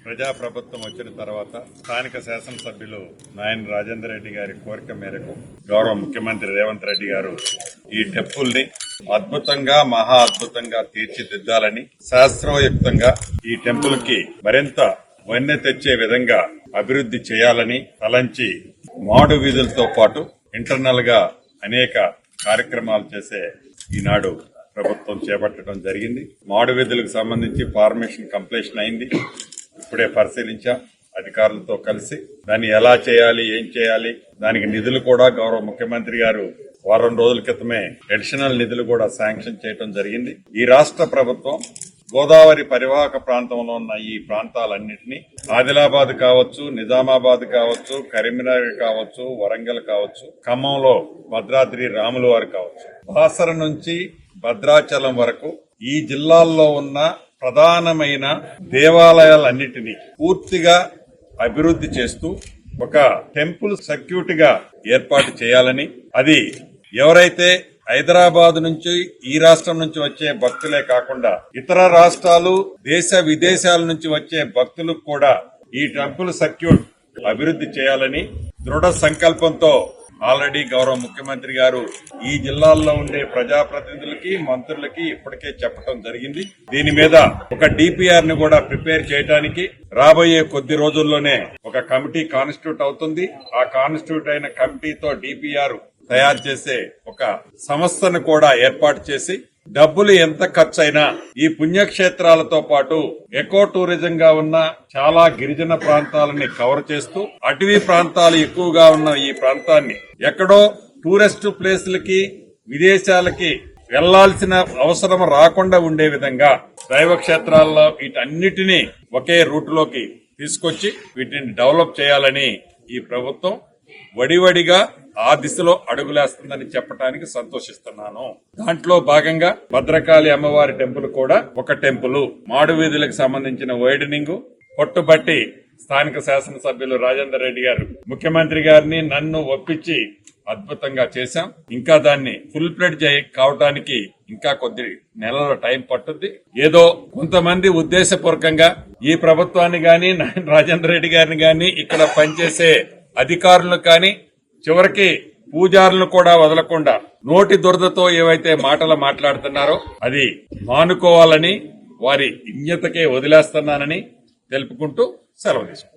ప్రజాప్రభుత్వం వచ్చిన తర్వాత స్థానిక శాసనసభ్యులు నాయన రాజేందర్ రెడ్డి గారి కోరిక మేరకు గౌరవ ముఖ్యమంత్రి రేవంత్ రెడ్డి గారు ఈ టెంపుల్ ని అద్భుతంగా మహా అద్భుతంగా తీర్చిదిద్దాలని శాస్త్రయుక్తంగా ఈ టెంపుల్ కి మరింత వన్నె తెచ్చే విధంగా అభివృద్ది చేయాలని తలంచి మాడు వీధులతో పాటు ఇంటర్నల్ గా అనేక కార్యక్రమాలు చేసే ఈనాడు ప్రభుత్వం చేపట్టడం జరిగింది. మాడు వీధులకు సంబంధించి ఫార్మేషన్ కంప్లీషన్ అయింది. ఇప్పుడే పరిశీలించాం అధికారులతో కలిసి. దాన్ని ఎలా చేయాలి, ఏం చేయాలి, దానికి నిధులు కూడా గౌరవ ముఖ్యమంత్రి గారు వారం రోజుల క్రితమే అడిషనల్ నిధులు కూడా శాంక్షన్ చేయడం జరిగింది. ఈ రాష్ట్ర ప్రభుత్వం గోదావరి పరివాహక ప్రాంతంలో ఉన్న ఈ ప్రాంతాలన్నింటినీ ఆదిలాబాద్ కావచ్చు, నిజామాబాద్ కావచ్చు, కరీంనగర్ కావచ్చు, వరంగల్ కావచ్చు, ఖమ్మంలో భద్రాద్రి రాములవారు కావచ్చు, బాసర నుంచి భద్రాచలం వరకు ఈ జిల్లాల్లో ఉన్న ప్రధానమైన దేవాలయాలన్నింటినీ పూర్తిగా అభివృద్ది చేస్తూ ఒక టెంపుల్ సర్క్యూట్ గా ఏర్పాటు చేయాలని, అది ఎవరైతే హైదరాబాద్ నుంచి ఈ రాష్ట్రం నుంచి వచ్చే భక్తులే కాకుండా ఇతర రాష్ట్రాలు దేశ విదేశాల నుంచి వచ్చే భక్తులకు కూడా ఈ టెంపుల్ సర్క్యూట్ అభివృద్ది చేయాలని దృఢ సంకల్పంతో ఆల్రెడీ గౌరవ ముఖ్యమంత్రి గారు ఈ జిల్లాల్లో ఉండే ప్రజాప్రతినిధులకి, మంత్రులకి ఇప్పటికే చెప్పడం జరిగింది. దీని మీద ఒక డిపిఆర్ ని కూడా ప్రిపేర్ చేయడానికి రాబోయే కొద్ది రోజుల్లోనే ఒక కమిటీ కాన్స్టిట్యూట్ అవుతుంది. ఆ కాన్స్టిట్యూట్ అయిన కమిటీతో డిపిఆర్ తయారు చేసే ఒక సంస్థను కూడా ఏర్పాటు చేసి డబ్బులు ఎంత ఖర్చైనా ఈ పుణ్యక్షేత్రాలతో పాటు ఎకో టూరిజం గా ఉన్న చాలా గిరిజన ప్రాంతాలని కవర్ చేస్తూ అటవీ ప్రాంతాలు ఎక్కువగా ఉన్న ఈ ప్రాంతాన్ని ఎక్కడో టూరిస్ట్ ప్లేసులకి, విదేశాలకి వెళ్లాల్సిన అవసరం రాకుండా ఉండే విధంగా దైవ క్షేత్రాల్లో వీటన్నిటినీ ఒకే రూట్ లోకి తీసుకొచ్చి వీటిని డెవలప్ చేయాలని ఈ ప్రభుత్వం వడివడిగా ఆ దిశలో అడుగులేస్తుందని చెప్పడానికి సంతోషిస్తున్నాను. దాంట్లో భాగంగా భద్రకాళి అమ్మవారి టెంపుల్ కూడా ఒక టెంపుల్, మాడు వీధులకు సంబంధించిన వైడనింగ్ పట్టుబట్టి స్థానిక శాసనసభ్యులు రాజేందర్ రెడ్డి గారు ముఖ్యమంత్రి గారిని నన్ను ఒప్పించి అద్భుతంగా చేశాం. ఇంకా దాన్ని ఫుల్ ప్లేట్ కావడానికి ఇంకా కొద్ది నెలల టైం పట్టుద్ది. ఏదో కొంతమంది ఉద్దేశపూర్వకంగా ఈ ప్రభుత్వాన్ని గాని రాజేందర్ రెడ్డి గారిని గాని ఇక్కడ పనిచేసే అధికారులు కానీ చివరికి పూజారులను కూడా వదలకుండా నోటి దురదతో ఏవైతే మాటలు మాట్లాడుతున్నారో అది మానుకోవాలని వారి విజ్ఞతకే వదిలేస్తున్నానని తెలుపుకుంటూ సెలవు తీసుకుంటాను.